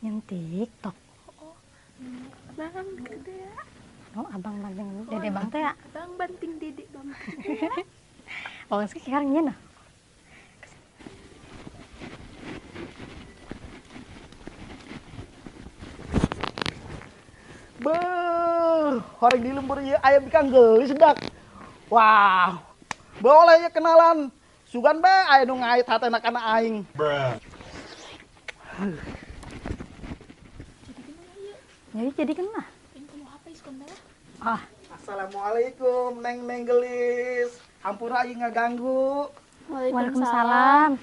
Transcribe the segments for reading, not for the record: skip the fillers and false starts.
Nyentik tok. Bang gede ya. Oh, abang banting dede bang teh ya. Bang banting dede bang. Oh, sekarang nyeun. Beuh, horeng di lembur ieu aya bikang geulis dak. Wah, boleh ya kenalan. Sugan be aya nu ngait hatena kana aing. Jadi kenapa? Ah, Assalamualaikum Neng Gelis. Hampura aing ngaganggu. waalaikumsalam.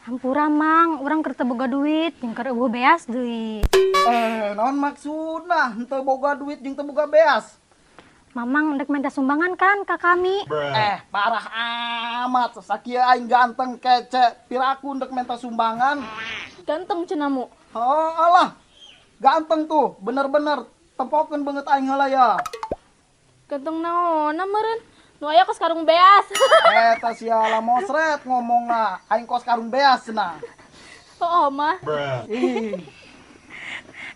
Hampura mang, urang keur teu boga duit, jeung keur eueuh beas deui. Naon maksudna henteu boga duit jeung teu boga beas? Mamang ndek minta sumbangan kan ka kami. Parah amat. Sakieu aing ganteng kece, piraku ndek minta sumbangan. Ganteng cenamu. Oh, alah. Ganteng tuh, bener-bener. Tempokeun beungeut aing heula ya. Ganteng naonna meureun? Nu aya kos karung beas. Eta siala mosret ngomongna, aing kos karung beasna. Oh, mah. Ih,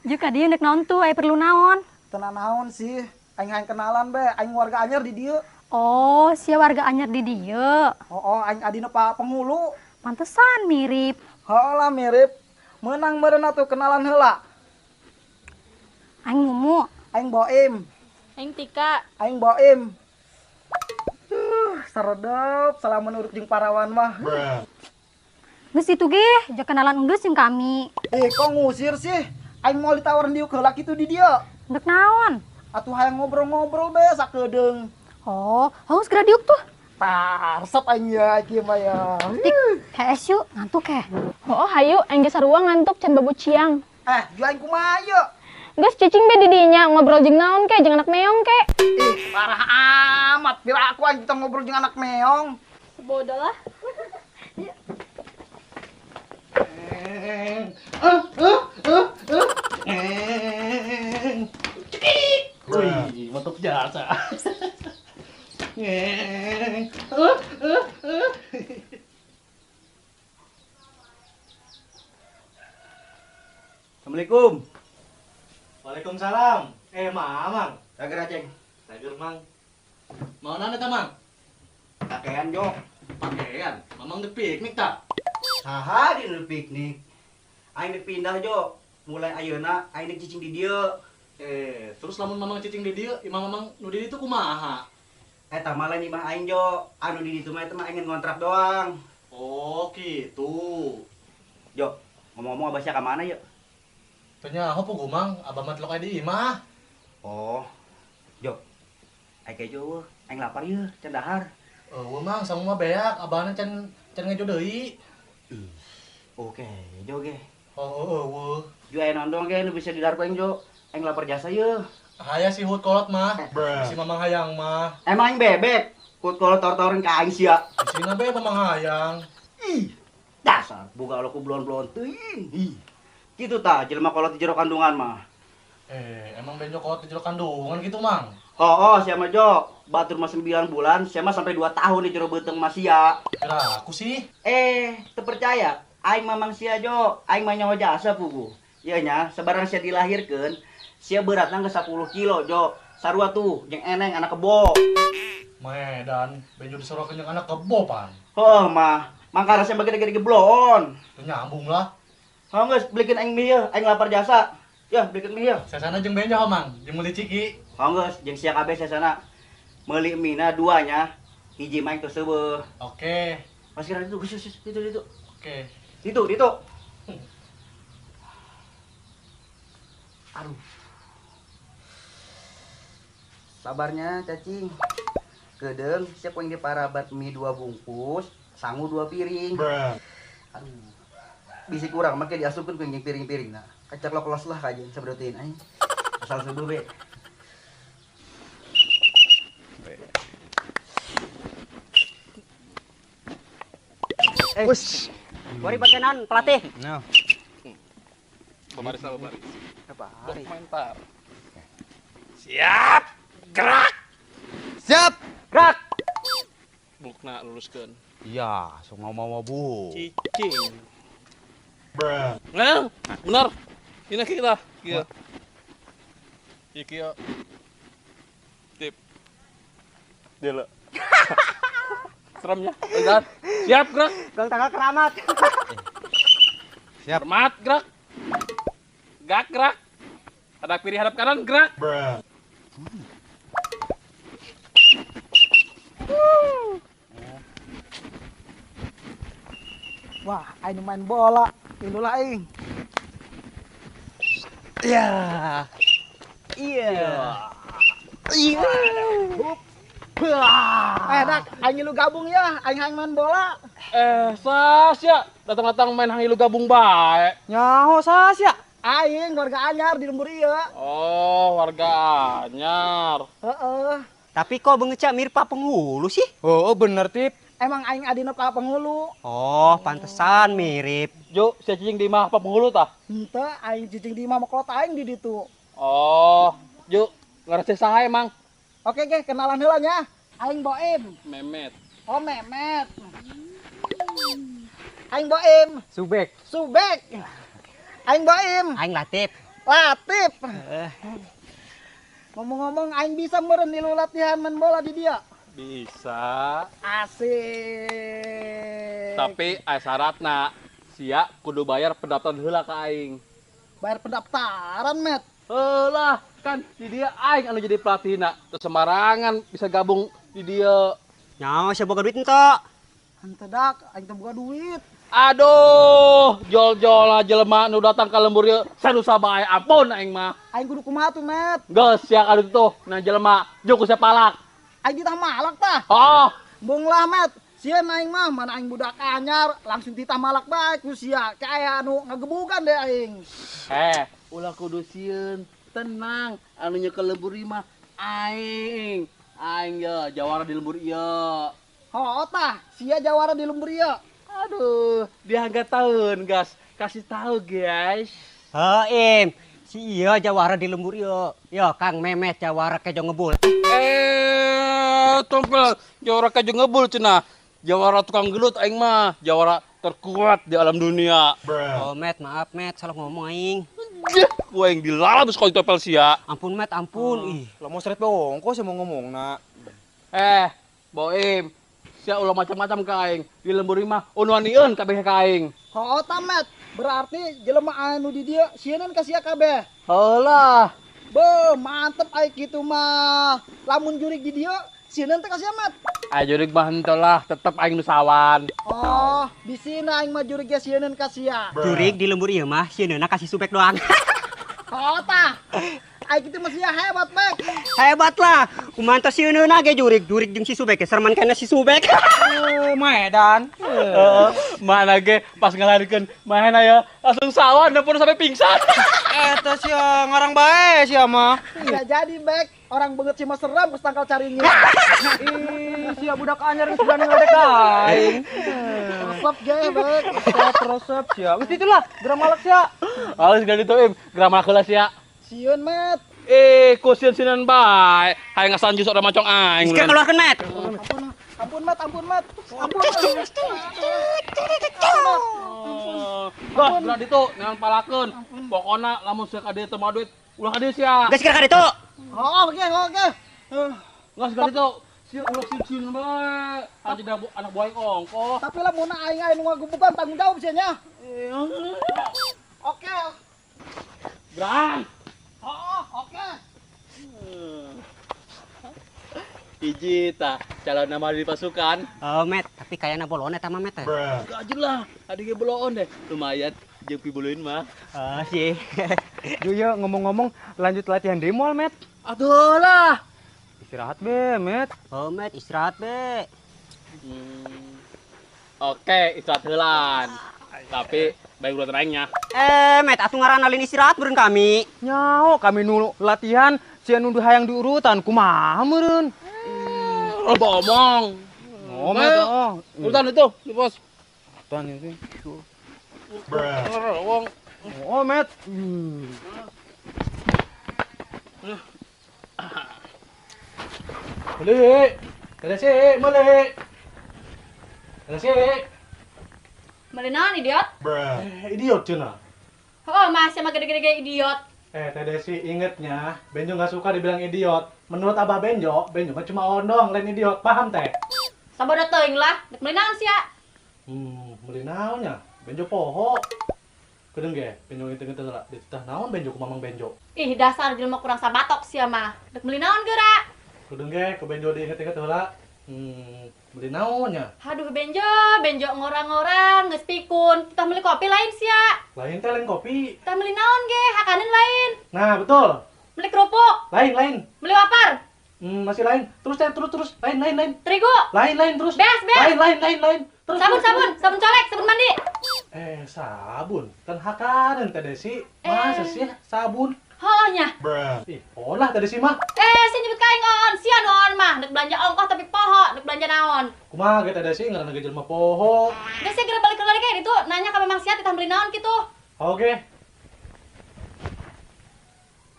Juk ka dieu ndek naon tuh, aya perlu naon? tenan naon sih? Aing hayang kenalan be, aing warga anyar di dieu. Oh, sia warga anyar di dieu. Oh, aing adina Pak Penghulu. Pantesan mirip. Heula mirip. Meunang meureun atuh kenalan heula. Aing Mumu. Aing Boim. Aing Tika. Aing Boim. Saredep, salamun urip jeung parawan mah. Geus itu ge, jeung kenalan geus jeung kami. Kok ngusir sih? Aing mau ditawarin diuk heula kitu di dieu. Ndek naon? Atuh hayang ngobrol-ngobrol be sakedeung. Oh, haus geura diuk tuh. Resep aing ya kieu mah ya. Tik, hees yuk, ngantuk he. Oh, hayu aing ge sarua ngantuk can babu ciang. Ju aing kumaha ieu? Geus cicing be di dinya ngobrol jeung naon ke, jeung anak meong ke. Parah amat. Bila aku aing kita ngobrol jeung anak meong. Bodoh lah. Wih, mantap jasa. Assalamualaikum. Waalaikumsalam. Mamang. Sager aceng. Sager, Mang. Mau nana ta, Mang? Kakean jo. Pakaian. Mamang dek piknik tak? Saha di nu piknik. Aing dek pindah jo. Mulai ayeuna aing dek cicing di dieu. Terus lamun Mamang cicing di dieu, imam Mamang nu di ditu kumaha? Eta mah lain imah aing jo. Anu di ditu mah eta mah aing ngontrak doang. Oh, gitu. Jo, ngomong-ngomong abah sia ka mana yeuh? Tanya apa Mang? Abah mah telok di imah. Oh. Jo. Aing kejo aing lapar yeuh, can dahar. Mang, sang mah beak, abahna can ngejo deui. Oke, jo ge. Oh. Jo aya naon dong ge nu bisa didahar ku aing jo. Aing lapar jasa yeuh. Haya si hut kolot mah. Si Mamang hayang mah. Emang aing bebek. Kut kalau tor-torin ka aing sia. Sina be Mamang hayang. Ih, dasar boga lo ku blon-blon teuing. Ih. Kitu tah jelema kolot di jero kandungan mah. Emang benjo kolot di jero kandungan gitu, Mang? Oh, sia mah jo. Batur mah 9 bulan, sia mah sampai 2 tahun di jero beuteung mah sia. Kira aku sih. Teu percaya. Aing mamang sia jo, aing mah nyawa jasa pugu. Ieu nya, sabarang sia dilahirkeun, sia beratna geus 10 kilo jo. Sarua tuh, jeung eneng anak kebo. Medan, benjo disorokeun jeung anak kebo pan. Mah, mangkara sia gede-gede geblon. Teu nyambung lah. Geus blikeun aing mie yeuh, aing lapar jasa. Ya, blikeun mie yeuh. Sasana jeung benjo, Mang, jeung meuli ciki. Geus jeung sia kabeh sasana. Meuli mina 2 nya, hiji mah teu seueuh. Oke. Pas kira itu, itu. Oke. Itu. Aduh. Sabarnya, cacing. Kedeung, siap yang diparabat mie 2 bungkus, sangu 2 piring. Aduh. Bisi kurang, makanya diasupkan ke piring-piring. Nah, kacak loklos lah kajian sabrotin aing. Asal subuh be. Wes. Bari bagianan pelatih. No. Babaris. Apa? Komentar. Siap. Gerak. Siap. Gerak. Bukna luluskeun. Iya, sok mau Bu. Cicing. Nah, benar. Ini kita. Kieu. Ieu kieu. Tip. Dela. Seremnya. Enggak. Siap, gerak. Gang tangga keramat. Siap. Hormat, gerak. Gak, gerak. Hadap kiri, hadap kanan, gerak. Wah, aing main bola. Indul aing. Iya. Iya. Dak, aing lu gabung ya. Aing main bola. Sas ya. Datang-datang main hangilu gabung bae. Nyaho sasya. Aing warga anyar di lembur ieu. Oh, warga anyar. Heeh. Tapi kok bengecak mirip Pak Penghulu sih? Oh, bener Tip. Emang aing adina Pak Penghulu. Oh, pantesan mirip. Jo, si cicing di mah apa penghulu tah? Henteu aing cicing di imah maklot aing di ditu. Oh, Jo, ngerti saha emang? Oke ge, kenalan heula nya. Aing Boim. Memet. Oh, Memet. Aing Boim. Subek. Subek. Aing Boim. Aing Latif. Latif. Ngomong-ngomong aing bisa meureun nilu latihan main bola di dia. Bisa. Asik. Tapi syaratna sia kudu bayar pendaftaran heula ka aing. Bayar pendaftaran, Met. Heula, kan di dia aing anu jadi pelatihna. Terus sembarangan bisa gabung di dia. Nyaho sia boga duit entok. Henteu dak, aing teh boga duit. Aduh, jol-jol jelema nu datang ka lembur ieu sanusa bae ampun aing mah. Aing kudu kumaha tuh, Met? Geus sia kadu tuh na jelema jeung ku palak. Aing ditah malak tah. Oh, Bung lah, Met. Sieun aing mah mana aing budak anyar, langsung ditah malak bae ku sia. Kayak anu ngagebugan deh aing. ulah kudu sieun, tenang. Anu nyekel lembur ieu mah aing. Aing ya jawara di lembur ieu. Ho tah, sia jawara di lembur ieu. Aduh, dia nggak tahun, gas. Kasih tahu, guys. Im, si iya jawara di lembur yo. Yo, Kang Memet jawara kejo ngebul. Tompel, jawara kajo ngebul cenah. Jawara tukang gelut aing mah, jawara terkuat di alam dunia. Oh, Met, maaf Met, salah ngomong aing. Gua yang dilalap sekolah topel sia. Ampun Met, ampun. Ih, Lah mau seret bongko sih mau ngomong nak. Boim. Sia ulah macam-macam ka aing. Di lembur mah unuanieun kabeh ka aing. Ho tah, Met. Berarti jelema anu di dieu sieun ka sia kabeh. Heulah. Be, mantep ai kitu mah. Lamun jurig di dieu sieun teh ka sia, Met. Jurig mah henteu lah, tetep aing nu sawan. Oh, di sini aing mah jurig ge sieun ka sia. jurig di lembur ieu mah sieunna kasih subek doang. Ho tah. Ai kitu mah sia hebat, Bek. Hebat lah. Kumantos sieunna ge jurig jeung si subek, serman kana si subek. Medan. Mana ge pas ngalarikeun main aya langsung sawan nepun sampai pingsan. Eta sia ngarang bae sia mah. Enggak jadi, Bek. Orang banget sih mah serem pas tangkal carinya. Ih, sia budak anyar geus berani ngadek aing. Resep ge, Bek. Resep sia. Geus itulah, gerak malak sia. Halus gak dituim, grama kelas ya. Sieun, Met. Ku sieun-sieun bae. Hayang ngasanju sok da macong aing. Geus keluarkeun Met. Ampun, Met. Ampun. Bah, belah ditu neangan palakeun. Pokona lamun seuk ka dieu teu moal duit, ulah ka dieu sia. Geus kira ka ditu. Oke. Geus ka ditu. Sia ulah sieun bae. Anjeun da anak buah ongko. Tapi lamun aing aya nu ngagebukan tanggung jawab sia nya. Oke. Grang. Oke. Hiji tah calon nama di pasukan. Oh, Met, tapi kayaknya bolon eta mah Met. Gajeng lah, adi ge beloon deh. Lumayan jeung pibuluin mah. Oh, sih. Yo ngomong-ngomong lanjut latihan di mall, Met. Atuh lah. Istirahat be, Met. Oh, Met, istirahat be. Oke, istirahat heulan. Tapi baik udah teraingnya. Met, atuh ngaranalin istirahat beureun kami. Nyaho kami nu latihan sia nu hayang diurutan kumaha meureun. Lo ngomong. Oh, Met. Urutan itu, di pos. Urutan itu. Wong. Oh, Met. Meli. Tedesi, meli. Tedesi. Melinan idiot. Idiot cenah. Oh, masih sama gede-gede idiot. Tedesi ingetnya, Benjo nggak suka dibilang idiot. Menurut Abah Benjo mah cuma ondong, lain idiot. Paham teh? Sabar teuing lah, dek melinan sia. Beli naonnya? Benjo poho. Kedeung ge, Benjo ngiteu-ngiteu heula. Dititah naon Benjo ku Mamang Benjo? Ih, dasar jelema kurang sabatok sia mah. Dek melinaon geura. Kedeung ge ke Benjo diinget-inget heula. Beli naonnya? Aduh Benjo ngorang-ngorang geus pikun. Kita beli kopi lain sia. Lain teh lain kopi. Kita beli naon ge, hakaneun lain. Nah, betul. Beli kerupuk, Lain. beli wafar, Masih lain. Terus teh, terus. Lain. terigu, Lain terus. Beas. Lain. Terus. sabun colek, sabun mandi. Sabun. Kan hakaneun teh Desi. Masa sih sabun? Holonya. Ih, olah teh Desi mah. Si nyebut kain on, sia naon mah. Dek belanja ongkoh tapi poho, dek belanja naon. Kumaha ge teh Desi ngaranna ge jelema poho. Geus sia geura balik kayak itu, nanya ka memang sia ditah beli naon kitu. Oke.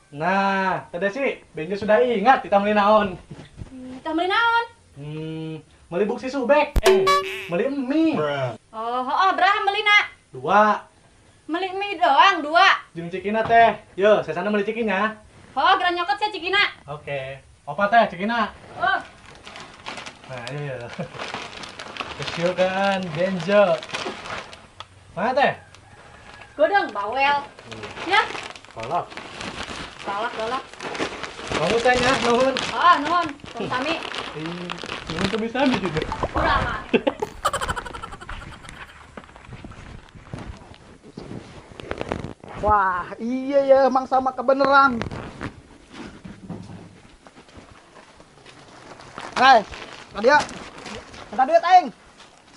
Nah, teh Desi, Benjo sudah ingat kita beli naon. Ditah beli naon? Beli buksi subek. Beli mie. Oh, berapa melina? 2. Meli mie doang 2. Jeung cikina teh. Yo, saya sana beli cikinya. Oh, geura nyokot sia cikina. Oke. Opa teh cikina. Oh, Nah, iya. Kecil kan, Benjo. Mana teh? godong bawel. Ya, Kolak. galak. Kamu tehnya, nuhun. Oh, nuhun. Tong sami. Nuhun tuh bisa juga. Kurang mah. Wah, iya ya emang sama kebeneran. Hei, dia. Minta duit aing.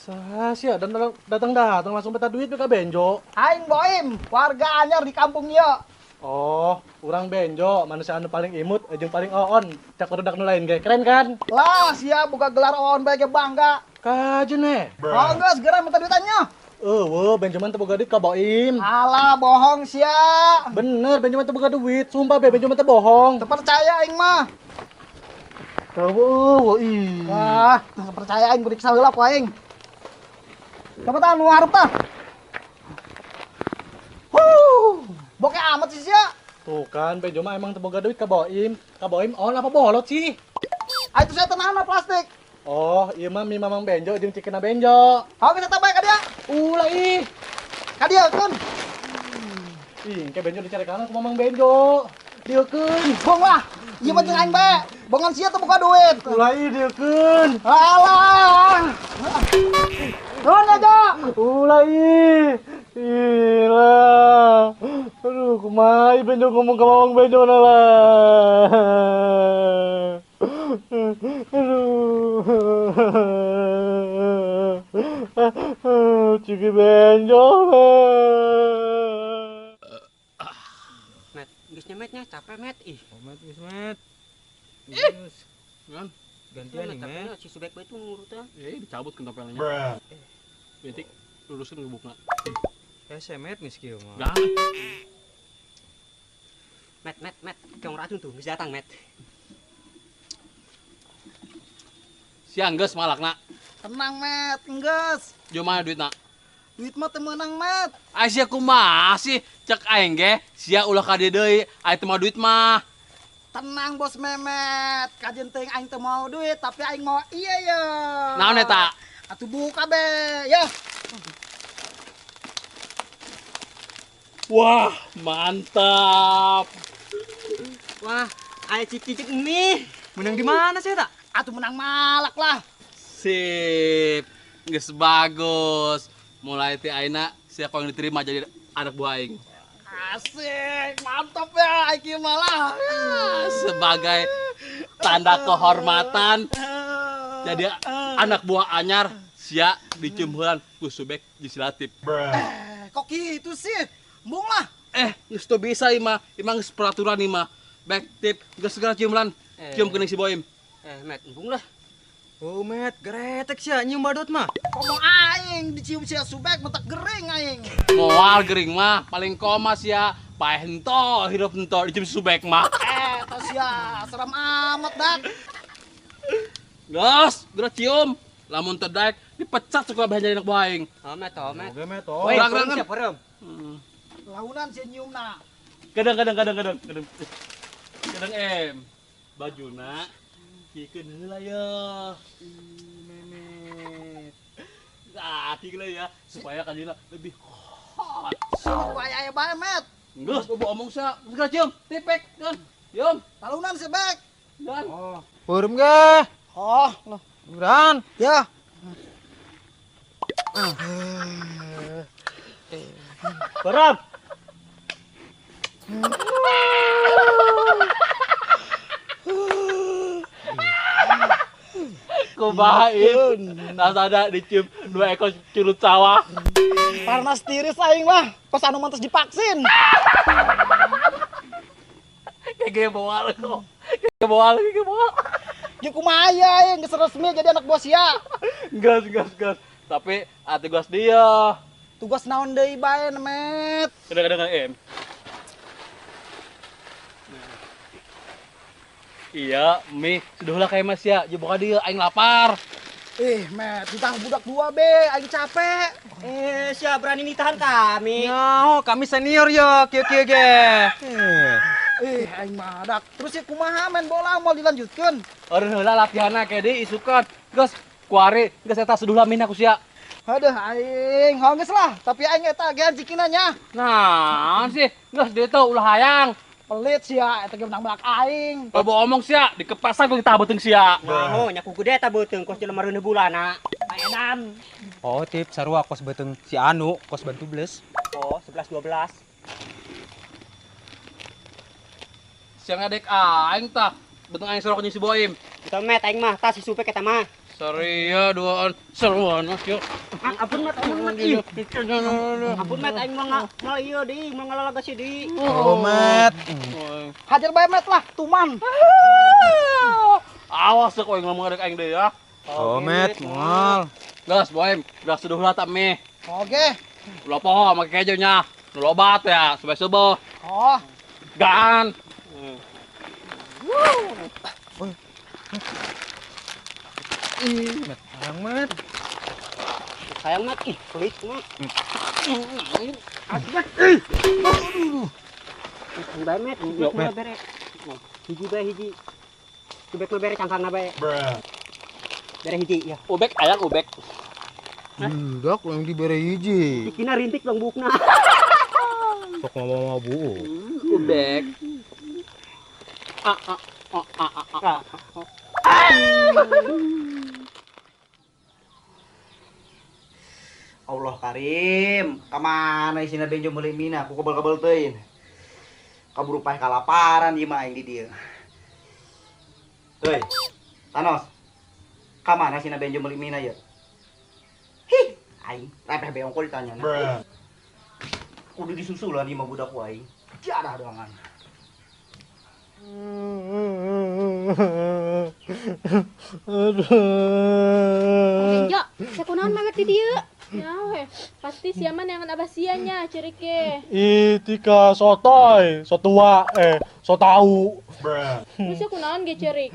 Saha dan datang langsung peta duit ke Benjo. Aing Boim, warga anyar di kampung ieu. Oh, urang Benjo, manusia anu paling imut, jeung paling oon. Cak barudak nu lain ge. Keren kan? Lah, sia buka gelar on bae ge bangga. Kajen we. Oh, geus segera minta duitannya. Benjo mah teu boga duit ka Boim. Alah, bohong sia. Bener, Benjo mah teu boga duit. Sumpah Benjo mah teu bohong. Teu percaya aing mah. Ih. Wah, teu percaya aing kudu saheula ku aing. Coba tah nu hareup tah. Boke amat sih sia. Tuh kan, Benjo mah emang teu boga duit ka Boim. Ka Boim on apa bolot sih? Ah itu saya tenana plastik. Oh, ieu mah mie Mamang Benjo jeung cikina Benjo. Hau bisa tambah ka dia. Ulah ih. Ka dia kun. Ih, ke Benjo dicarekan ku Mamang Benjo. Dieukeun. Bong lah. Ieu mah jeung aing bae. Bongan sia teu boga duit. Ulah ih dieukeun. Alah. Nuhun aja. Ulah ih. Ilah. Aduh, kumaha ieu Benjo ngomong ka Mamang Benjo na lah. Aduh. Ciki Benjo. Met, geusnya metnya capek met. Ih, Met. Kan? Gantian nih, Met. si subek bae tuh ngurutnya. Dicabut kentopelnya. Betik, lurusin ngebukna. Met nih skill mah. Gak. Met, kang racun tuh geus datang met. Siang geus malakna. Tenang, Met. Enggeus. Jo mana duitna? Duit mah teu meunang, Met. Ai sia kumaha sih? Cek aing ge, sia ulah ka dieu deui. Ai teu mau duit mah. Tenang, Bos Memet. Kajen teuing aing teu mau duit, tapi aing mau iya ya. Naon eta? Atuh buka be, ya. Wah, mantap. Wah, aya cicik mie. Menang di mana sih tak? Atuh menang malak lah. Sip. Geus bagus. Mulai ti ayeuna siapa yang diterima jadi anak buah aing. Asik, mantap ya, aing malah. Sebagai tanda kehormatan jadi anak buah anyar sia dicium heulan ku Subek jeung si Latif. Kok gitu sih? Embung lah. Geus teu bisa imah, imang geus peraturan imah. Back tip, geus segera cium lan. Cium keuning si Boim. Met, embung lah. Oh, Met, geretek sih nyium badut mah. Ngomong aing dicium sia Subek mentak gering aing. Moal gering mah paling koma sia. Paeh hentol, hirup hentol dicium si Subek mah. Tas ya, seram amat dak. Gas, gerak cium. Lamun terdaik dipecat suka bahan jadi anak buah aing. Met. Oke, met. Woi, gerak, kurang gerak. siap, Rem. Launan senyumna. Kadang. Kadang bajuna kikeun heula ya. Memet. Ah, kikeun ya supaya kanjina lebih hot. Sini aya bae met. Geus bobo omong sa. Geus cium, tipek kan. Cium, Talunan sebek. dan. Peureum ge. Oh, loh. Beran. Ya. Rem. Kubahain. Nasada dicium 2 ekor curut sawah. Panas tiris aing mah. Pas anu mantes divaksin. Kayak bawa lo. Kayak bawa. Ya kumaha aing geus resmi jadi anak buah sia. Gas. Tapi tugas dia. Tugas naon deui bae met. Kadang-kadang Iya, Mi, sudah lah kayak Mas ya. Jebok dia aing lapar. Met, ditang budak dua be, aing capek. Siapa berani nitahan kami? Nyaho, kami senior yo, kieu ge. Aing madak. Terus ya kumaha main bola mau dilanjutkeun? Orang heula latihanna kayak di isukan. Gas, kuari, gas eta sedulah mina ku sia. Aduh aing, geus lah, tapi aing eta agean cikina nya. Nah, sih, gas dia tuh ulah hayang. Pelit sia, eta ge menang belak aing. Bobo omong sia, di kepasan ku kita beuteung sia. Nyaho, nyaku gede eta beuteung kos jelema reuneuh bulana. Edan. Oh, tip sarua kos beuteung si Anu, kos bantu beles. Oh, 11 12. Siang adek aing tah, beuteung aing sorok si Boim. Kita met aing mah tas si supek eta mah. Sorry ya, duaan seruan mas yuk. Ampun met, ampun aing mah ieu di, mah ngalalaga si di. Oh, met. Hajar bae met lah, tuman. Awas kok yang ngomong adek aing deui ya. Oh, met, moal. Gas, Boim, udah seduh lah tak mi. Oke. Ulah poho make kejunya. Nu lobat ya, supaya seueuh. Oh, Gan. Sayang, met. Sayang met, ih pelit mah. Asbat. Bae met, met bere. Hiji bae hiji. Ubek mah bere cangkangna bae. Bere hiji ya. Ubek ayang ubek. Budak yang dibere hiji. Dikina rintik bang bukna. Sok mama bu. Ubek. Allah Karim, kamana isina benjo meuli mina, ku kabel-kabel teuing. Kaburu paeh kalaparan ieu mah aing di dieu. Heuy, Thanos. Kamana isina benjo meuli mina ieu? Hi, aing repeh beong kok ditanyana. Kudu disusulan ieu mah budak ku aing. Tiada doangan. Benjo, sakunaon banget di dieu? Ya weh, pasti siaman yang abah sianya cerike. Itika sotoy, sotua, so tau. Terus aku naon ge cerik.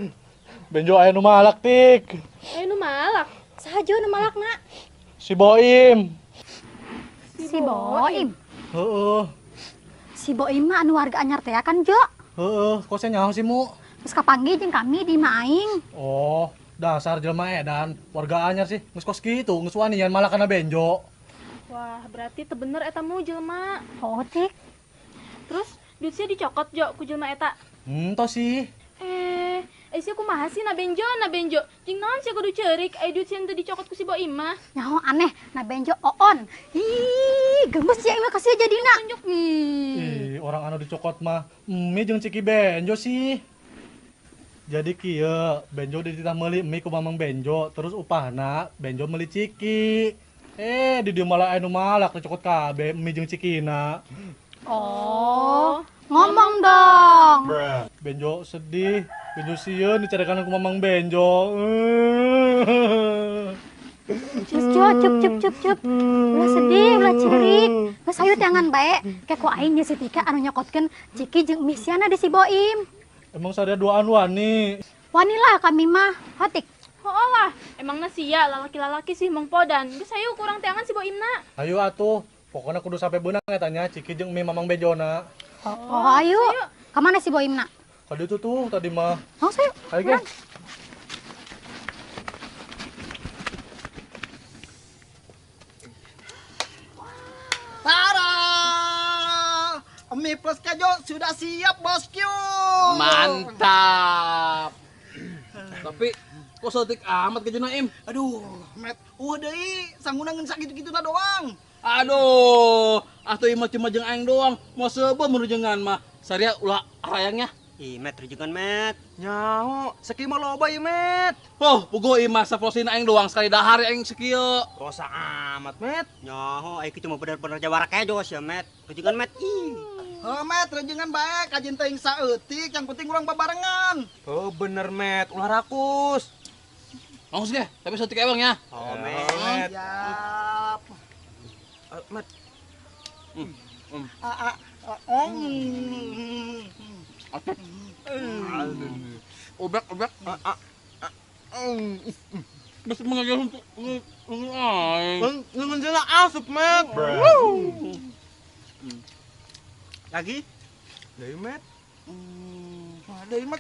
Benjo aya nu malak tik. Nu malak. Sahaja nu malakna. Si Boim. Si Boim. Heeh. Si Boim mah anu warga anyar teh kan, Jo? Heeh, kosnya nyaho sih mu? Terus kapanggih jeung kami di Maing. Oh, dasar jelema edan. Warga anyar sih, geus kos kitu, geus wani nyan malah kana benjo. Wah, berarti teu bener eta mu jelema. Oh, Tik. Terus duitnya dicokot Jo ku jelema eta. Tos sih. Sia kumaha sih na benjo. Jeung naon sia kudu ceurik aya duit sia teu dicokot ku si Boim mah. Nyaho aneh, na benjo oon. Ih, gemes ya imah kasih jadina. Ih, orang anu dicokot mah mi jeung ciki benjo sih. Jadi kieu, benjo dititah meuli mi ku mamang benjo, terus upahna benjo meuli ciki. Di dieu malah anu malak dicokot kabeh mi jeung cikina. Oh, ngomong dong. Benjo sedih, benjo sieun dicarekan ku mamang benjo. Cus, cup. Ulah sedih, ulah cirik. Geus hayu tangan bae. Kayak ku aing nya si Tika anu nyokotkeun ciki jeung misiana di si Boim. Emang sadaya duaan wani. Wani lah kami mah, hotik. Oh lah, emang sia lalaki-lalaki sih mengpodan. Geus sayu kurang teangan si Boimna. Ayo atuh, pokoknya kudu sampai benang ya tanya Ciki jeung Mi Mamang Benjona. Oh, ayo. Kemana si Boimna? Kali itu tuh tadi mah. Oh, sayo. Ayo ge. Tada! Mie plus keju sudah siap, bosku. Mantap. Tapi kok setik amat ke Naim? Aduh, Met, deui sangunangeun sakitu-kituna doang. Aduh, atuh imah cuma jeung aing doang. Mau sebab menujengan mah. Saria ulah rayangnya. Ih, Met, rujukan Met. Nyaho, sakieu mah loba ieu, Met. Oh, puguh imah saplosin aing doang sekali dahar aing sakieu. Rosa amat, Met. Nyaho, aing cuma bener-bener jawara kejo ya, Met. Rujukan Met. Ih. Met, rejengan baik, kajin teuing saeutik, yang penting urang babarengan. Oh bener Met, ulah rakus. Langsung ge, tapi setik emang ya. Oh, Met. Siap. Met. Obek. Masih mengajar untuk aing. Ngeunjeuna asup, Met. Lagi? Deui, Met. Deui Met.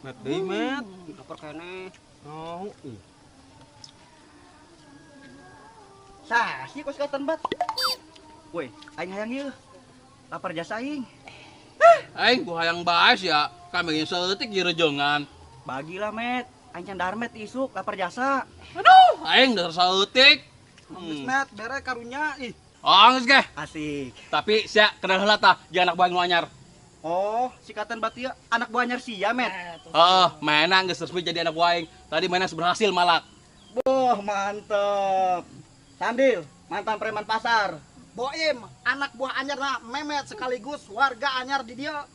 Met deui, Met. Lapar kene. Oh, Sah, sih kos katan bat. Woi, aing hayang ieu. Lapar jasa aing. Aing ku hayang baes ya. Kami geus setik ieu rejengan. Bagilah Met, aing can darmet isuk lapar jasa. Aduh, aing dasar saeutik. Geus Met, bere karunya ih. Oh, geus ge. Asik. Tapi sia kenal heula tah jeung anak buah nu anyar. Oh, si katan bat ieu anak buah anyar sia Met. Mainan geus resmi jadi anak buah aing. Tadi mainan berhasil malak. Boh, mantep. Sandil, mantan preman pasar. Boim, anak buah anyar na Memet sekaligus warga anyar di dia.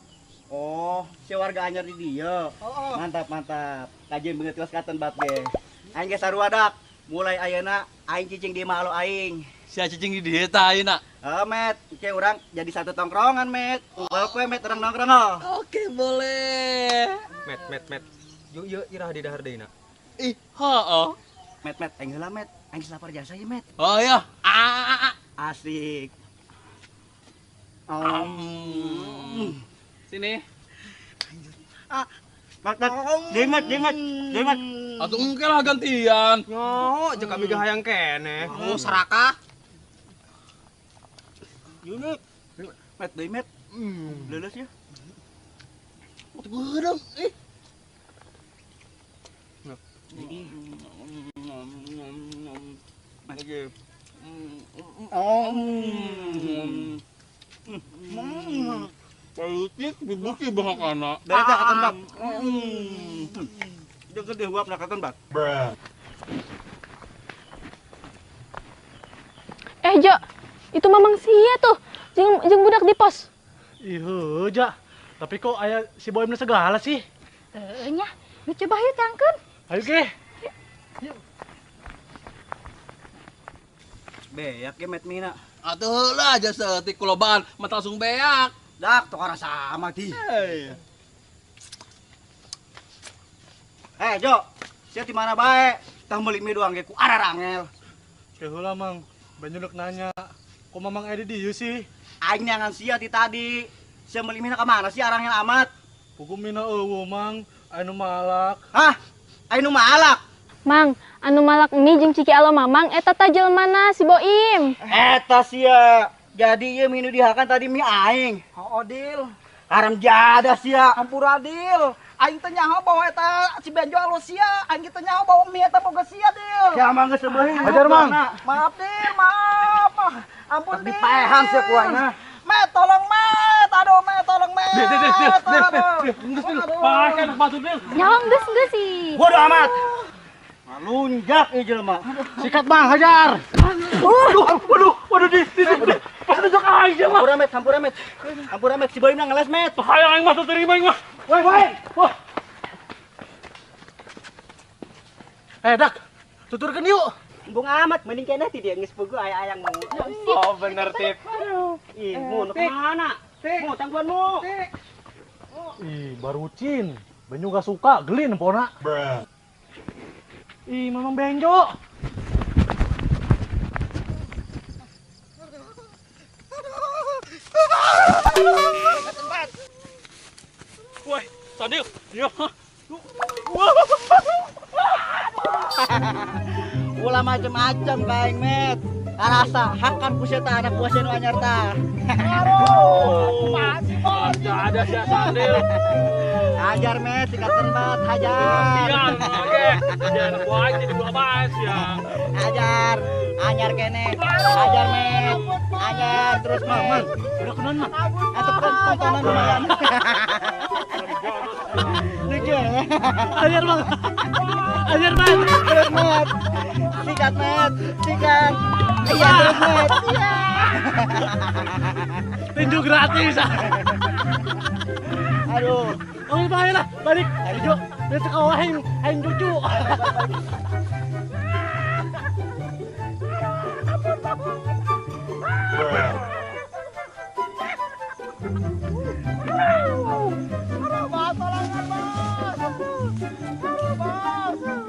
Oh, si warga anyar di dia. Oh. Mantap. Kajian beungeut kos katan bat ge. Aing ge saruadak. Mulai ayeuna aing cicing di malo aing. Sia cicing di dieu tah ayeuna. Met, ke urang jadi satu tongkrongan, Met. Unggal kue, Met, urang nongkrong, oh. Oke, boleh. Met. Yuk irah di dahar deuna. Ih, heeh. Met, aing heula, Met. Aing geus lapar jasa ye, Met. Oh iya. Asik. Sini. Met, Demet. Atuh engke lah gantian. Nyaho, jeung kami ge hayang keneh. Oh, serakah. Yunus. Met, Demet. Leuleus ya. Atuh geudang. Ih. Lagi. Payutik dibuki bahakana. Dari katan bak. Jeung gede uap na katan bak. Jo, itu Mamang sia tuh. Jeung budak di pos. Ih, ja. Tapi kok aya si Boimna segala sih? Nya, lu coba ayo tangkeun. Ayo ge. Beak ge Met Mina. Atuh heula aja setik kulobaan, mah langsung beak. Dak tokara sama ti. Jo, sia di mana bae? Tah meuli mie doang ge ku ararangel. Teh heula Mang, banyak nanya. Kok Mamang aya di dieu sih? Aing neangan sia ti tadi. Sia meuli mie ka mana sih arangel amat? Pugu mina eueuh Mang, anu malak. Hah? Aing nu malak. Mang, anu malak mie jeung ciki alo Mamang eta tah jelmana si Boim. Eta sia. Jadi ieu mie nu dihakan tadi mie aing. Hoo deal. Karem jada sia. Ampura deal. Aing teh nyaho bawa eta si Benjo alo sia. Aing teh nyaho bawa mie eta boga sia deal. Ya mangga sebeuh. Hajar Mang. Maaf deal, maaf. Ampun deal. Dipaehan sia ku aing. Met, tolong Met. Aduh Met, tolong Met. Pakai anak batu Dil. Nyong geus sih. Bodoh amat. Lunjak ieu jelema. Sikat Mang, hajar. Waduh di. Pas nunjuk aing mah. Hampura Met, si Boimna ngeles Met. Hayang aing mah terima aing mah. Woi. Dak, tuturkeun yuk. Bung amat, mending kene ti dia geus pugu aya-ayang mau. Oh bener Tip. Ih, mu nu kemana? Mu tangguan mu. Ih, barucin. Benjo gak suka, geli nempona. Ih, Mamang Benjo. Woi, Sandil. Ya. Ulah macam-macam kaing met. Rasa hakan ku eta anak buah nu anyar tah. Ada si Sandil. Hajar met sikatan bat hajar. Sian, oke. Jangan buah jadi dua bahas ya. Hajar. Anyar kene. Hajar met. Anyar terus met. Udah kenan mah. Atuh tontonan lumayan. Lucu ya. Ajar bang. Ajar bang. Terus met. Sikat met. Sikat. Iya terus met. Iya. Tinju gratis. Aduh. Oke bang, lah balik. Ayo, besok kau aing cucu. Aduh, bos, tolongan bos. Aduh, bos.